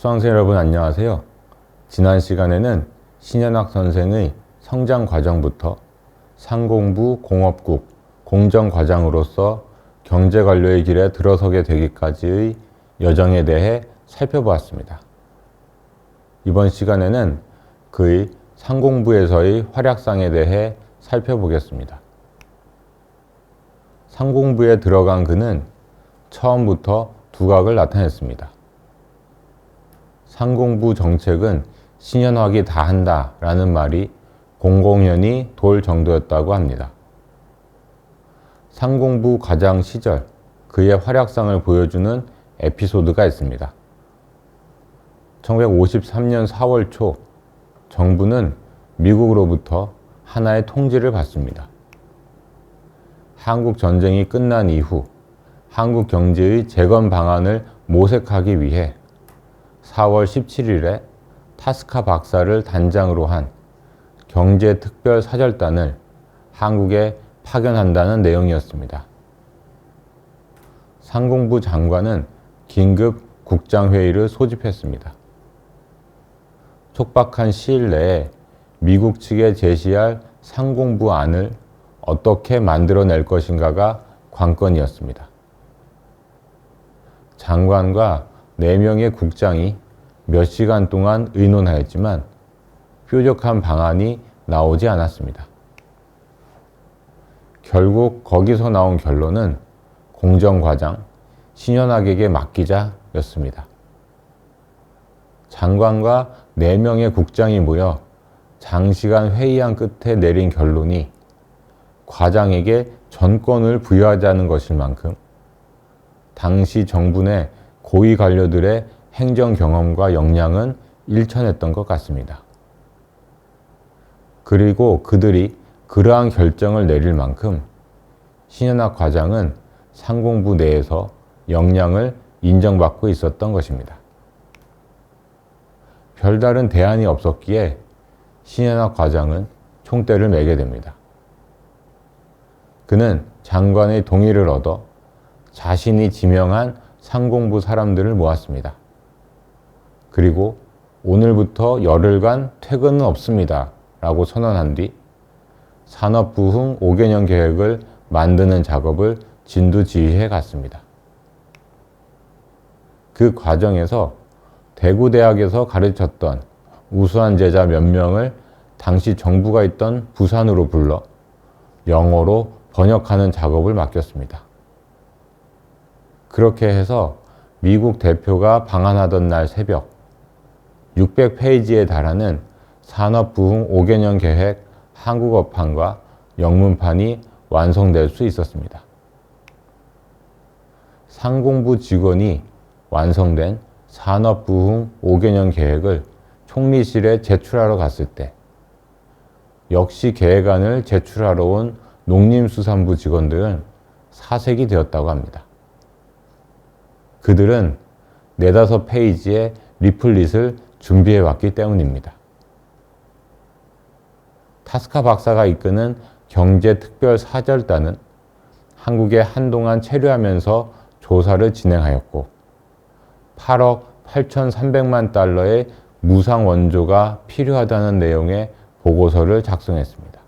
수강생 여러분 안녕하세요. 지난 시간에는 신현학 선생의 성장 과정부터 상공부 공업국 공정과장으로서 경제관료의 길에 들어서게 되기까지의 여정에 대해 살펴보았습니다. 이번 시간에는 그의 상공부에서의 활약상에 대해 살펴보겠습니다. 상공부에 들어간 그는 처음부터 두각을 나타냈습니다. 상공부 정책은 신현학이 다 한다 라는 말이 공공연히 돌 정도였다고 합니다. 상공부 과장 시절 그의 활약상을 보여주는 에피소드가 있습니다. 1953년 4월 초 정부는 미국으로부터 하나의 통지를 받습니다. 한국 전쟁이 끝난 이후 한국 경제의 재건 방안을 모색하기 위해 4월 17일에 타스카 박사를 단장으로 한 경제특별사절단을 한국에 파견한다는 내용이었습니다. 상공부 장관은 긴급 국장회의를 소집했습니다. 촉박한 시일 내에 미국 측에 제시할 상공부 안을 어떻게 만들어낼 것인가가 관건이었습니다. 장관과 4명의 국장이 몇 시간 동안 의논하였지만 뾰족한 방안이 나오지 않았습니다. 결국 거기서 나온 결론은 공정과장 신현학에게 맡기자였습니다. 장관과 4명의 국장이 모여 장시간 회의한 끝에 내린 결론이 과장에게 전권을 부여하자는 것일 만큼 당시 정부 내 고위 관료들의 행정 경험과 역량은 일천했던 것 같습니다. 그리고 그들이 그러한 결정을 내릴 만큼 신현학 과장은 상공부 내에서 역량을 인정받고 있었던 것입니다. 별다른 대안이 없었기에 신현학 과장은 총대를 매게 됩니다. 그는 장관의 동의를 얻어 자신이 지명한 상공부 사람들을 모았습니다. 그리고 오늘부터 열흘간 퇴근은 없습니다 라고 선언한 뒤 산업부흥 5개년 계획을 만드는 작업을 진두지휘해 갔습니다. 그 과정에서 대구대학에서 가르쳤던 우수한 제자 몇 명을 당시 정부가 있던 부산으로 불러 영어로 번역하는 작업을 맡겼습니다. 그렇게 해서 미국 대표가 방한하던 날 새벽 600페이지에 달하는 산업부흥 5개년 계획 한국어판과 영문판이 완성될 수 있었습니다. 상공부 직원이 완성된 산업부흥 5개년 계획을 총리실에 제출하러 갔을 때 역시 계획안을 제출하러 온 농림수산부 직원들은 사색이 되었다고 합니다. 그들은 4-5페이지의 리플릿을 준비해 왔기 때문입니다. 타스카 박사가 이끄는 경제특별사절단은 한국에 한동안 체류하면서 조사를 진행하였고 8억 8,300만 달러의 무상 원조가 필요하다는 내용의 보고서를 작성했습니다.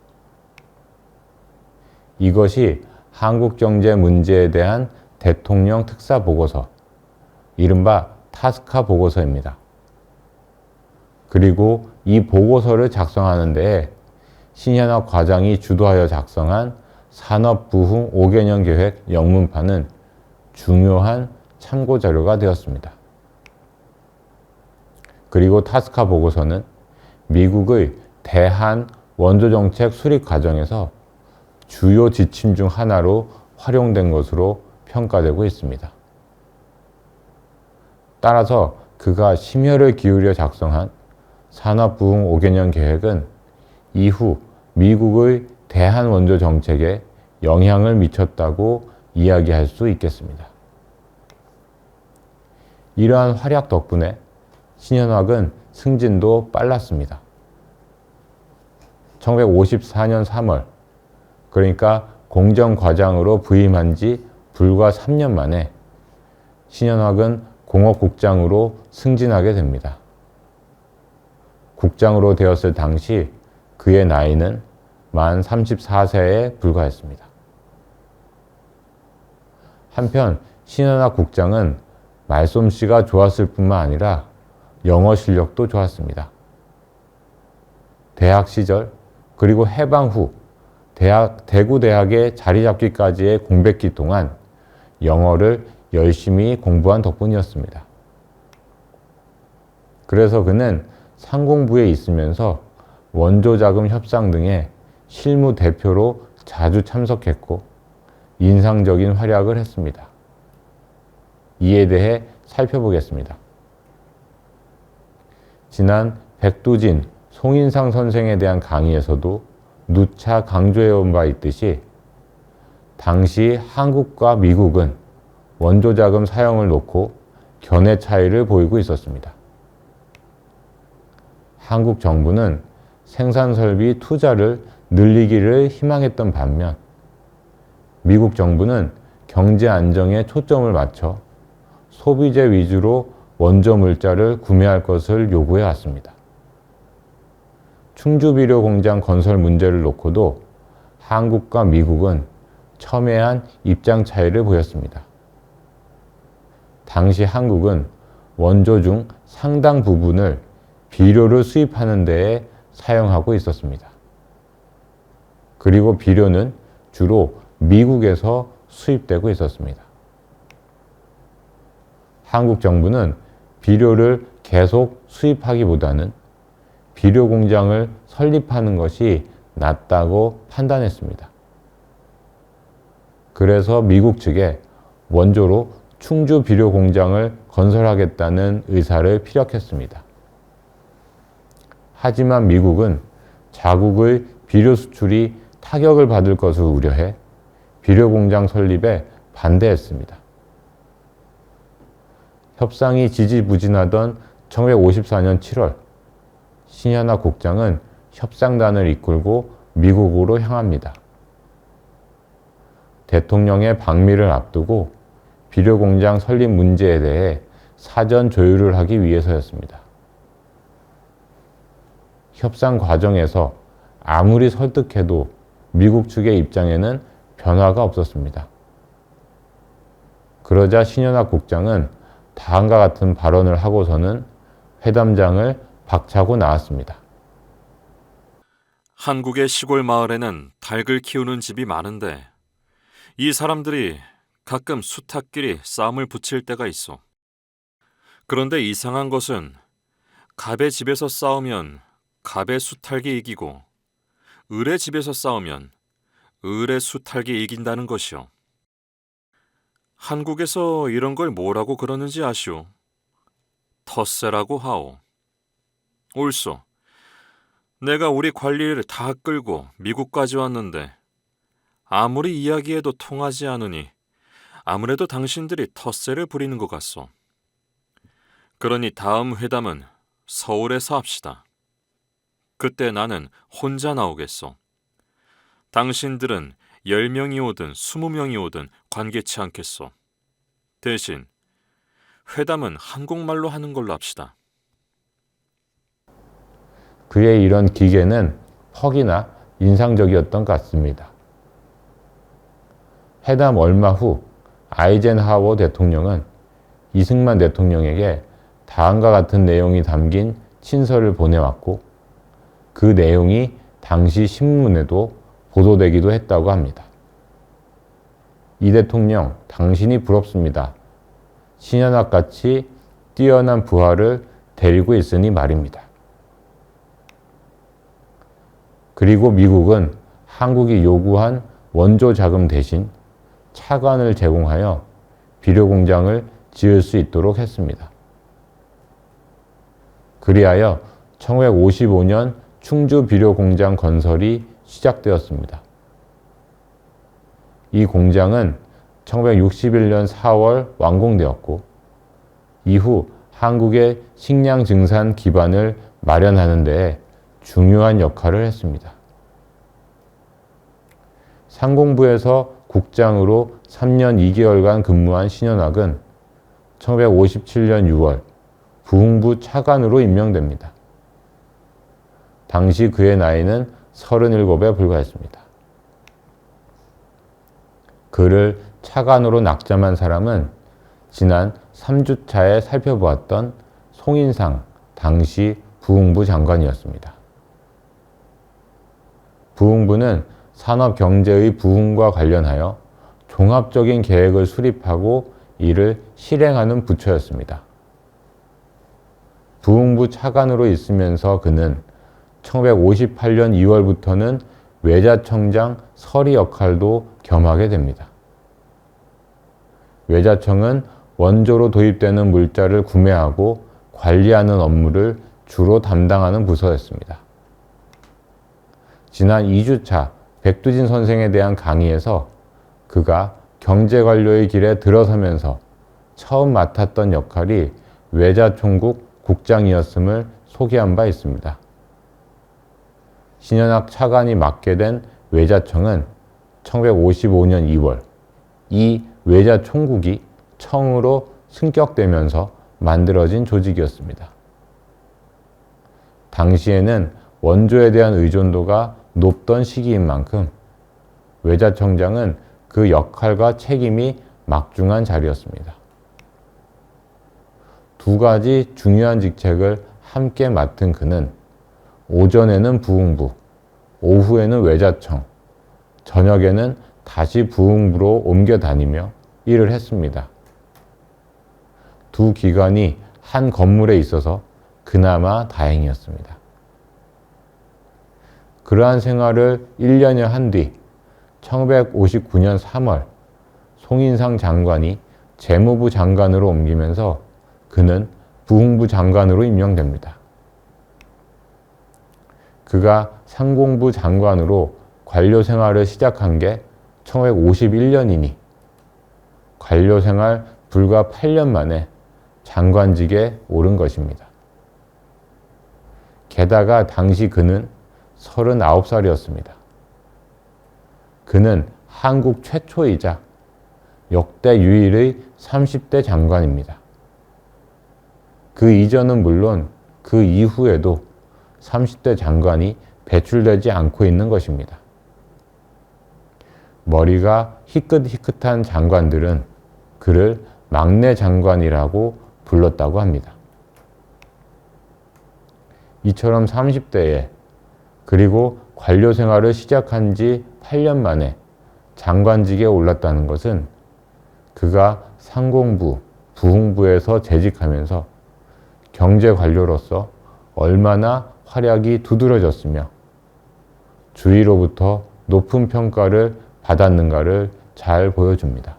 이것이 한국 경제 문제에 대한 대통령 특사 보고서, 이른바 타스카 보고서입니다. 그리고 이 보고서를 작성하는 데에 신현학 과장이 주도하여 작성한 산업부흥 5개년 계획 영문판은 중요한 참고자료가 되었습니다. 그리고 타스카 보고서는 미국의 대한 원조정책 수립 과정에서 주요 지침 중 하나로 활용된 것으로 평가되고 있습니다. 따라서 그가 심혈을 기울여 작성한 산업부흥 5개년 계획은 이후 미국의 대한 원조 정책에 영향을 미쳤다고 이야기할 수 있겠습니다. 이러한 활약 덕분에 신현학은 승진도 빨랐습니다. 1954년 3월, 그러니까 공정과장으로 부임한 지 불과 3년 만에 신현학은 공업국장으로 승진하게 됩니다. 국장으로 되었을 당시 그의 나이는 만 34세에 불과했습니다. 한편 신현악 국장은 말솜씨가 좋았을 뿐만 아니라 영어 실력도 좋았습니다. 대학 시절 그리고 해방 후 대구대학에 자리 잡기까지의 공백기 동안 영어를 열심히 공부한 덕분이었습니다. 그래서 그는 상공부에 있으면서 원조자금 협상 등의 실무 대표로 자주 참석했고 인상적인 활약을 했습니다. 이에 대해 살펴보겠습니다. 지난 백두진, 송인상 선생에 대한 강의에서도 누차 강조해온 바 있듯이 당시 한국과 미국은 원조자금 사용을 놓고 견해 차이를 보이고 있었습니다. 한국 정부는 생산설비 투자를 늘리기를 희망했던 반면 미국 정부는 경제 안정에 초점을 맞춰 소비재 위주로 원조 물자를 구매할 것을 요구해 왔습니다. 충주비료 공장 건설 문제를 놓고도 한국과 미국은 첨예한 입장 차이를 보였습니다. 당시 한국은 원조 중 상당 부분을 비료를 수입하는 데에 사용하고 있었습니다. 그리고 비료는 주로 미국에서 수입되고 있었습니다. 한국 정부는 비료를 계속 수입하기보다는 비료 공장을 설립하는 것이 낫다고 판단했습니다. 그래서 미국 측에 원조로 충주 비료 공장을 건설하겠다는 의사를 피력했습니다. 하지만 미국은 자국의 비료 수출이 타격을 받을 것을 우려해 비료 공장 설립에 반대했습니다. 협상이 지지부진하던 1954년 7월 신현악 국장은 협상단을 이끌고 미국으로 향합니다. 대통령의 방미를 앞두고 비료 공장 설립 문제에 대해 사전 조율을 하기 위해서였습니다. 협상 과정에서 아무리 설득해도 미국 측의 입장에는 변화가 없었습니다. 그러자 신현악 국장은 다음과 같은 발언을 하고서는 회담장을 박차고 나왔습니다. 한국의 시골 마을에는 닭을 키우는 집이 많은데 이 사람들이 가끔 수탉끼리 싸움을 붙일 때가 있어. 그런데 이상한 것은 갑의 집에서 싸우면 갑의 수탉이 이기고 을의 집에서 싸우면 을의 수탉이 이긴다는 것이오. 한국에서 이런 걸 뭐라고 그러는지 아시오? 텃세라고 하오. 옳소. 내가 우리 관리를 다 끌고 미국까지 왔는데 아무리 이야기해도 통하지 않으니 아무래도 당신들이 텃세를 부리는 것 같소. 그러니 다음 회담은 서울에서 합시다. 그때 나는 혼자 나오겠소. 당신들은 10명이 오든 20명이 오든 관계치 않겠소. 대신 회담은 한국말로 하는 걸로 합시다. 그의 이런 기계는 퍽이나 인상적이었던 것 같습니다. 회담 얼마 후 아이젠하워 대통령은 이승만 대통령에게 다음과 같은 내용이 담긴 친서를 보내왔고 그 내용이 당시 신문에도 보도되기도 했다고 합니다. 이 대통령, 당신이 부럽습니다. 신현악같이 뛰어난 부하를 데리고 있으니 말입니다. 그리고 미국은 한국이 요구한 원조 자금 대신 차관을 제공하여 비료 공장을 지을 수 있도록 했습니다. 그리하여 1955년 충주 비료 공장 건설이 시작되었습니다. 이 공장은 1961년 4월 완공되었고 이후 한국의 식량 증산 기반을 마련하는 데 중요한 역할을 했습니다. 상공부에서 국장으로 3년 2개월간 근무한 신현악은 1957년 6월 부흥부 차관으로 임명됩니다. 당시 그의 나이는 37에 불과했습니다. 그를 차관으로 낙점한 사람은 지난 3주차에 살펴보았던 송인상 당시 부흥부 장관이었습니다. 부흥부는 산업경제의 부흥과 관련하여 종합적인 계획을 수립하고 이를 실행하는 부처였습니다. 부흥부 차관으로 있으면서 그는 1958년 2월부터는 외자청장 서리 역할도 겸하게 됩니다. 외자청은 원조로 도입되는 물자를 구매하고 관리하는 업무를 주로 담당하는 부서였습니다. 지난 2주차 백두진 선생에 대한 강의에서 그가 경제관료의 길에 들어서면서 처음 맡았던 역할이 외자총국 국장이었음을 소개한 바 있습니다. 신현학 차관이 맡게 된 외자청은 1955년 2월 이 외자총국이 청으로 승격되면서 만들어진 조직이었습니다. 당시에는 원조에 대한 의존도가 높던 시기인 만큼 외자청장은 그 역할과 책임이 막중한 자리였습니다. 두 가지 중요한 직책을 함께 맡은 그는 오전에는 부흥부, 오후에는 외자청, 저녁에는 다시 부흥부로 옮겨 다니며 일을 했습니다. 두 기관이 한 건물에 있어서 그나마 다행이었습니다. 그러한 생활을 1년여 한 뒤 1959년 3월 송인상 장관이 재무부 장관으로 옮기면서 그는 부흥부 장관으로 임명됩니다. 그가 상공부 장관으로 관료 생활을 시작한 게 1951년이니 관료 생활 불과 8년 만에 장관직에 오른 것입니다. 게다가 당시 그는 39살이었습니다. 그는 한국 최초이자 역대 유일의 30대 장관입니다. 그 이전은 물론 그 이후에도 30대 장관이 배출되지 않고 있는 것입니다. 머리가 희끗희끗한 장관들은 그를 막내 장관이라고 불렀다고 합니다. 이처럼 30대에 그리고 관료 생활을 시작한 지 8년 만에 장관직에 올랐다는 것은 그가 상공부, 부흥부에서 재직하면서 경제관료로서 얼마나 활약이 두드러졌으며 주위로부터 높은 평가를 받았는가를 잘 보여줍니다.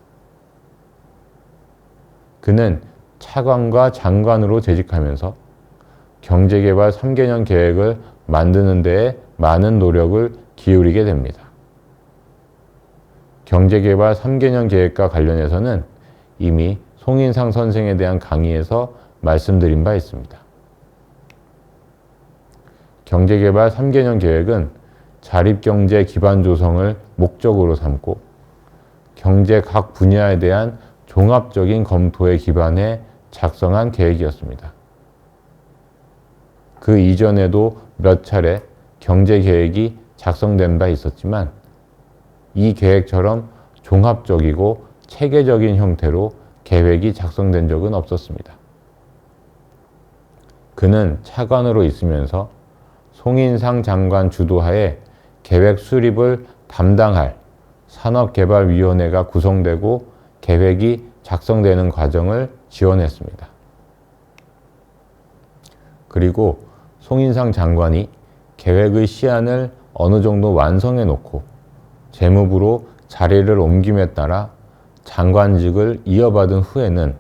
그는 차관과 장관으로 재직하면서 경제개발 3개년 계획을 만드는 데에 많은 노력을 기울이게 됩니다. 경제개발 3개년 계획과 관련해서는 이미 송인상 선생에 대한 강의에서 말씀드린 바 있습니다. 경제개발 3개년 계획은 자립경제 기반 조성을 목적으로 삼고 경제 각 분야에 대한 종합적인 검토에 기반해 작성한 계획이었습니다. 그 이전에도 몇 차례 경제계획이 작성된 바 있었지만 이 계획처럼 종합적이고 체계적인 형태로 계획이 작성된 적은 없었습니다. 그는 차관으로 있으면서 송인상 장관 주도하에 계획 수립을 담당할 산업개발위원회가 구성되고 계획이 작성되는 과정을 지원했습니다. 그리고 송인상 장관이 계획의 시안을 어느 정도 완성해 놓고 재무부로 자리를 옮김에 따라 장관직을 이어받은 후에는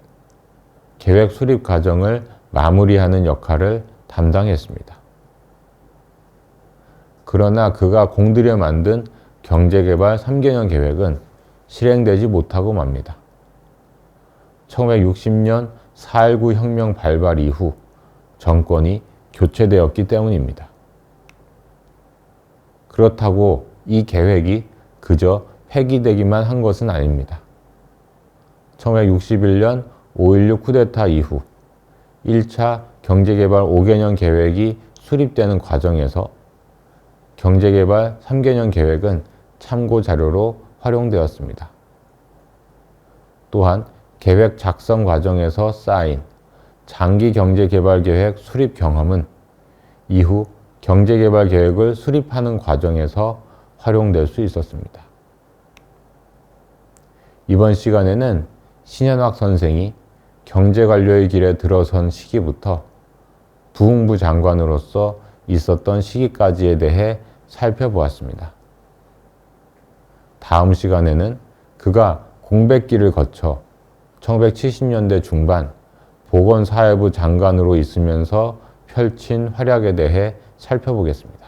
계획 수립 과정을 마무리하는 역할을 담당했습니다. 그러나 그가 공들여 만든 경제개발 3개년 계획은 실행되지 못하고 맙니다. 1960년 4.19 혁명 발발 이후 정권이 교체되었기 때문입니다. 그렇다고 이 계획이 그저 폐기되기만 한 것은 아닙니다. 1961년 5.16 쿠데타 이후 1차 경제개발 5개년 계획이 수립되는 과정에서 경제개발 3개년 계획은 참고 자료로 활용되었습니다. 또한 계획 작성 과정에서 쌓인 장기 경제개발계획 수립 경험은 이후 경제개발 계획을 수립하는 과정에서 활용될 수 있었습니다. 이번 시간에는 신현학 선생이 경제관료의 길에 들어선 시기부터 부흥부 장관으로서 있었던 시기까지에 대해 살펴보았습니다. 다음 시간에는 그가 공백기를 거쳐 1970년대 중반 보건사회부 장관으로 있으면서 펼친 활약에 대해 살펴보겠습니다.